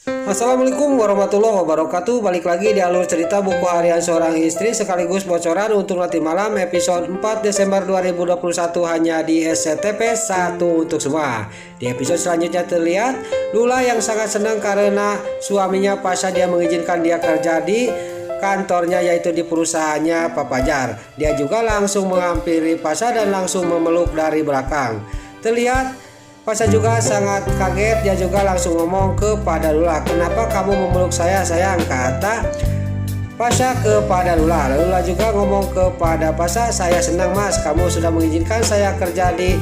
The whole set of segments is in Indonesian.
Assalamualaikum warahmatullahi wabarakatuh. Balik lagi di alur cerita buku harian seorang istri sekaligus bocoran untuk nanti malam episode 4 Desember 2021 hanya di SCTV 1 untuk semua. Di episode selanjutnya terlihat Lula yang sangat senang karena suaminya pasca dia mengizinkan dia kerja di kantornya, yaitu di perusahaannya Pak Fajar. Dia juga langsung menghampiri Pasha dan langsung memeluk dari belakang. Terlihat Pasha juga sangat kaget. Dia juga langsung ngomong kepada Lula, "Kenapa kamu memeluk saya sayang?" kata Pasha kepada Lula. Lula juga ngomong kepada Pasha, "Saya senang mas, kamu sudah mengizinkan saya kerja di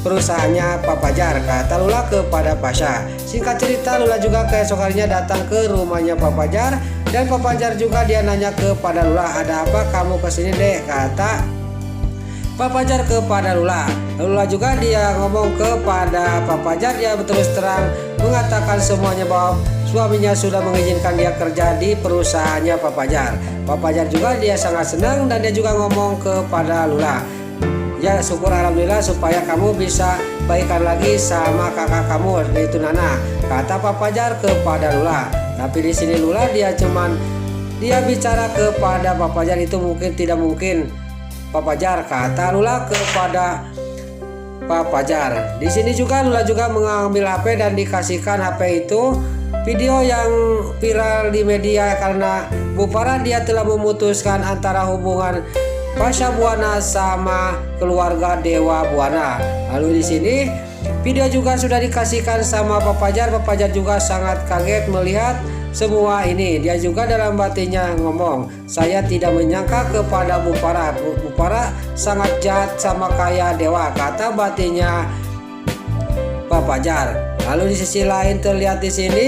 perusahaannya Pak Fajar," kata Lula kepada Pasha. Singkat cerita, Lula juga keesokannya datang ke rumahnya Pak Fajar, dan Pak Fajar juga dia nanya kepada Lula, "Ada apa kamu kesini deh?" kata Pak Fajar kepada Lula. Lula juga dia ngomong kepada Pak Fajar, dia terus terang mengatakan semuanya bahwa suaminya sudah mengizinkan dia kerja di perusahaannya Pak Fajar. Pak Fajar juga dia sangat senang dan dia juga ngomong kepada Lula, "Ya syukur alhamdulillah supaya kamu bisa baikan lagi sama kakak kamu yaitu Nana," kata Pak Fajar kepada Lula. Tapi di sini Lula dia bicara kepada Pak Fajar, "Itu mungkin tidak mungkin Pak Fajar," kata Lula kepada Pak Fajar. Di sini juga Lula juga mengambil HP dan dikasihkan HP itu video yang viral di media karena Bu Farah dia telah memutuskan antara hubungan Pasha Buana sama keluarga Dewa Buana. Lalu di sini video juga sudah dikasihkan sama Pak Fajar. Pak Fajar juga sangat kaget melihat semua ini. Dia juga dalam batinnya ngomong, "Saya tidak menyangka kepada Bu Farah. Bu Farah sangat jahat sama kayak Dewa," kata batinnya Pak Fajar. Lalu di sisi lain terlihat di sini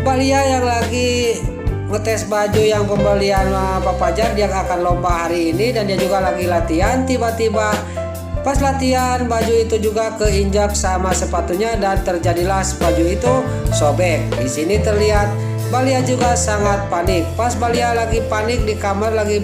Mbak Lia yang lagi ngetes baju yang pembelian Pak Fajar. Dia akan lomba hari ini dan dia juga lagi latihan. Tiba-tiba pas latihan baju itu juga keinjak sama sepatunya dan terjadilah baju itu sobek. Di sini terlihat Balia juga sangat panik. Pas Balia lagi panik di kamar lagi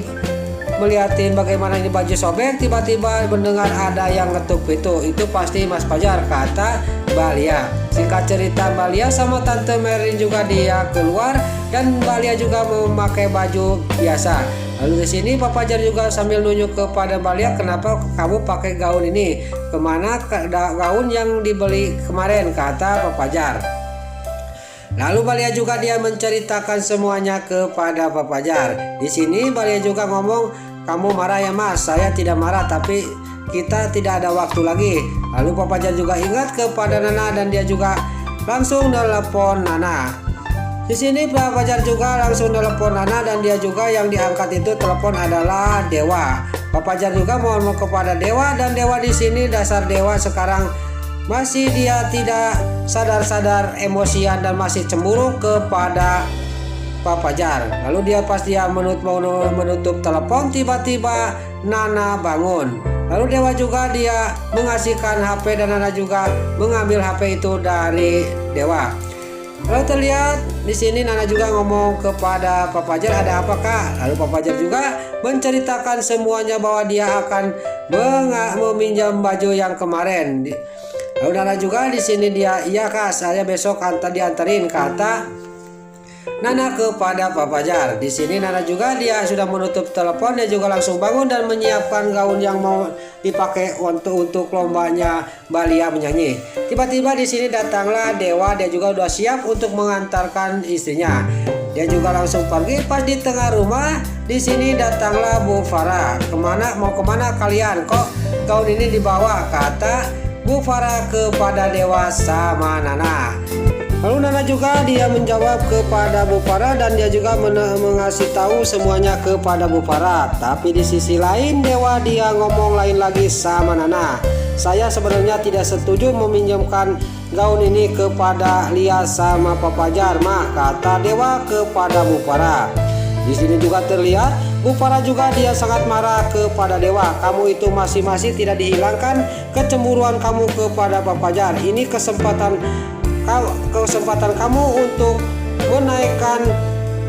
melihatin bagaimana ini baju sobek, tiba-tiba mendengar ada yang ngetuk pintu. "Itu pasti Mas Fajar," kata Balia. Singkat cerita, Balia sama Tante Merin juga dia keluar dan Balia juga memakai baju biasa. Lalu di sini Pak Fajar juga sambil nunjuk kepada Balia, "Kenapa kamu pakai gaun ini? Kemana gaun yang dibeli kemarin?" kata Pak Fajar. Lalu Balia juga dia menceritakan semuanya kepada Pak Fajar. Di sini Balia juga ngomong, "Kamu marah ya mas? Saya tidak marah, tapi kita tidak ada waktu lagi." Lalu Pak Fajar juga ingat kepada Nana dan dia juga langsung telepon Nana. Di sini Pak Fajar juga langsung telepon Nana dan dia juga yang diangkat itu telepon adalah Dewa. Pak Fajar juga mohon kepada Dewa dan Dewa di sini dasar Dewa sekarang masih dia tidak sadar-sadar emosian dan masih cemburu kepada Pak Fajar. Lalu dia pas dia menutup telepon, tiba-tiba Nana bangun. Lalu Dewa juga dia mengasihkan HP dan Nana juga mengambil HP itu dari Dewa. Lalu terlihat di sini Nana juga ngomong kepada Pak Fajar, "Ada apa kak?" Lalu Pak Fajar juga menceritakan semuanya bahwa dia akan meminjam baju yang kemarin. Lalu Nana juga di sini dia, "Iya kak, saya besok diantarin," kata Nana kepada Pak Fajar. Di sini Nana juga dia sudah menutup telepon, dia juga langsung bangun dan menyiapkan gaun yang mau dipakai untuk lombanya Balia menyanyi. Tiba-tiba di sini datanglah Dewa, dia juga udah siap untuk mengantarkan istrinya. Dia juga langsung pergi. Pas di tengah rumah di sini datanglah Bu Farah. Mau kemana kalian? Kok gaun ini dibawa?" kata Bu Farah kepada Dewa sama Nana. Lalu Nana juga dia menjawab kepada Bu Farah dan dia juga mengasih tahu semuanya kepada Bu Farah. Tapi di sisi lain Dewa dia ngomong lain lagi sama Nana. "Saya sebenarnya tidak setuju meminjamkan gaun ini kepada Lia sama Pak Fajar mah," kata Dewa kepada Bu Farah. Di sini juga terlihat Bu Farah juga dia sangat marah kepada Dewa. "Kamu itu masih tidak dihilangkan kecemburuan kamu kepada Pak Fajar. Ini kesempatan kamu untuk menaikkan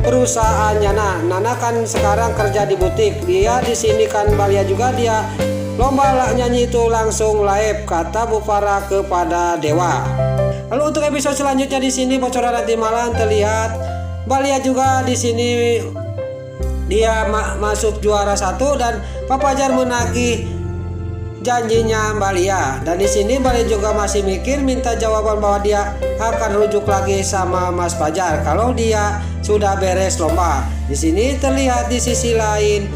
perusahaannya. Nana kan sekarang kerja di butik. Dia di sini kan Balia juga dia lomba nyanyi itu langsung live," kata Bu Farah kepada Dewa. Lalu untuk episode selanjutnya di sini bocoran nanti malam terlihat Balia juga di sini dia masuk juara 1 dan Pak Fajar menagih janjinya Balia. Dan di sini Balia juga masih mikir minta jawaban bahwa dia akan rujuk lagi sama Mas Fajar kalau dia sudah beres lomba. Di sini terlihat di sisi lain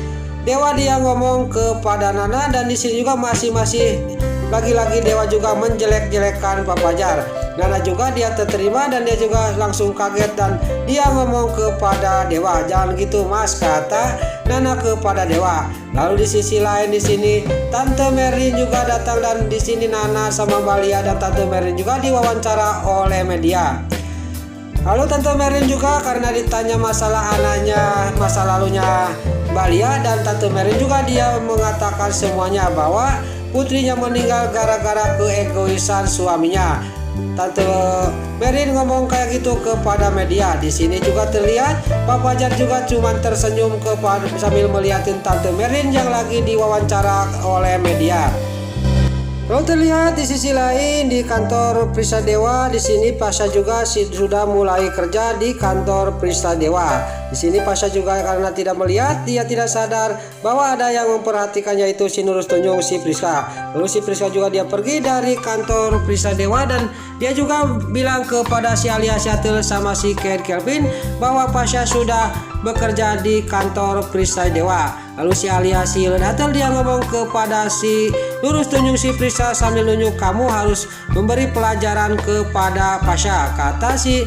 Dewa dia ngomong kepada Nana dan di sini juga masih lagi-lagi Dewa juga menjelek-jelekkan Pak Fajar. Nana juga dia terterima dan dia juga langsung kaget dan dia ngomong kepada Dewa, "Jangan gitu Mas," kata Nana kepada Dewa. Lalu di sisi lain di sini Tante Merlin juga datang dan di sini Nana sama Balia dan Tante Merlin juga diwawancara oleh media. Lalu Tante Merlin juga karena ditanya masalah anaknya, masa lalunya Balia, dan Tante Merlin juga dia mengatakan semuanya bahwa putrinya meninggal gara-gara keegoisan suaminya. Tante Merlin ngomong kayak gitu kepada media. Di sini juga terlihat Pak Fajar juga cuman tersenyum sambil melihatin Tante Merlin yang lagi diwawancara oleh media. Lalu terlihat di sisi lain di kantor Prista Dewa. Di sini Pasha juga sudah mulai kerja di kantor Prista Dewa. Di sini Pasha juga karena tidak melihat, dia tidak sadar bahwa ada yang memperhatikannya, itu si Nurus Tunjung, si Priska. Lalu si Priska juga dia pergi dari kantor Prista Dewa dan dia juga bilang kepada si Alia Syatil sama si Ken Kelvin bahwa Pasha sudah bekerja di kantor Prista Dewa. Lalu si Alia si Ledatel dia ngomong kepada si Nurus Tunjung si Prista sambil nunjuk, "Kamu harus memberi pelajaran kepada Pasha," kata si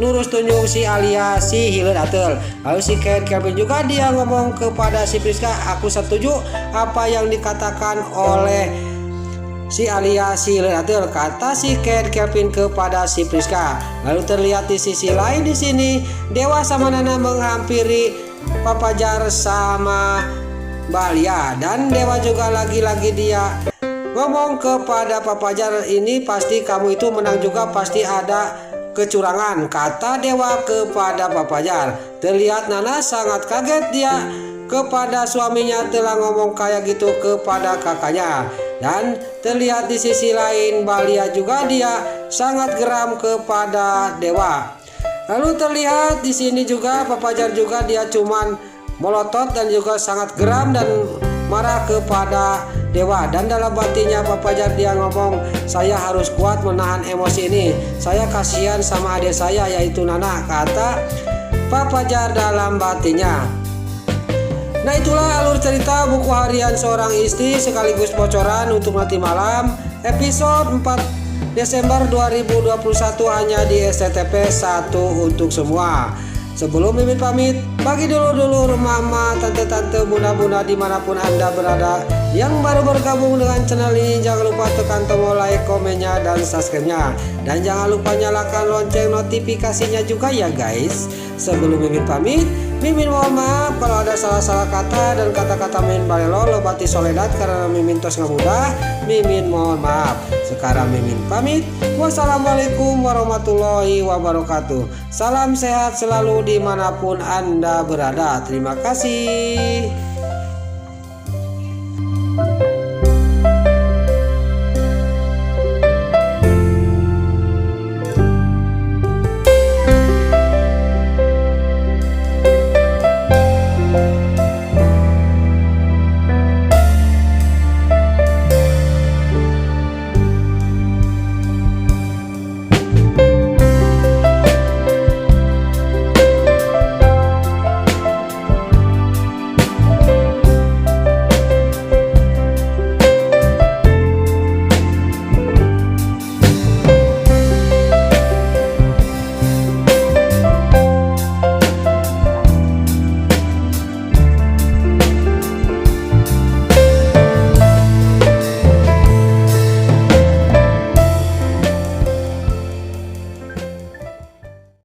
Nurus Tunjung si Alia si Ledatel. Lalu si Ken Kelvin juga dia ngomong kepada si Priska, "Aku setuju apa yang dikatakan oleh si Alia si Ledatel," kata si Ken Kelvin kepada si Priska. Lalu terlihat di sisi lain di sini Dewa sama Nana menghampiri Pak Fajar sama Balia dan Dewa juga lagi-lagi dia ngomong kepada Pak Fajar, "Ini pasti kamu itu menang juga, pasti ada kecurangan," kata Dewa kepada Pak Fajar. Terlihat Nana sangat kaget dia kepada suaminya telah ngomong kayak gitu kepada kakaknya. Dan terlihat di sisi lain Balia juga dia sangat geram kepada Dewa. Lalu terlihat di sini juga Pak Fajar juga dia cuman melotot dan juga sangat geram dan marah kepada Dewa. Dan dalam batinnya Pak Fajar dia ngomong, "Saya harus kuat menahan emosi ini. Saya kasihan sama adik saya yaitu Nana," kata Pak Fajar dalam batinnya. Nah, itulah alur cerita buku harian seorang istri sekaligus bocoran untuk nanti malam episode 4 Desember 2021 hanya di SCTP 1 untuk semua. Sebelum Mimin pamit, bagi dulu mama, tante-tante, bunda-bunda dimanapun Anda berada yang baru bergabung dengan channel ini, jangan lupa tekan tombol like, komennya, dan subscribe-nya. Dan jangan lupa nyalakan lonceng notifikasinya juga ya guys. Sebelum Mimin pamit, Mimin mohon maaf kalau ada salah-salah kata dan kata-kata Mimin balelo lebati soledad karena Mimin tos ngamudah. Mimin mohon maaf. Sekarang Mimin pamit. Wassalamualaikum warahmatullahi wabarakatuh. Salam sehat selalu dimanapun Anda berada. Terima kasih.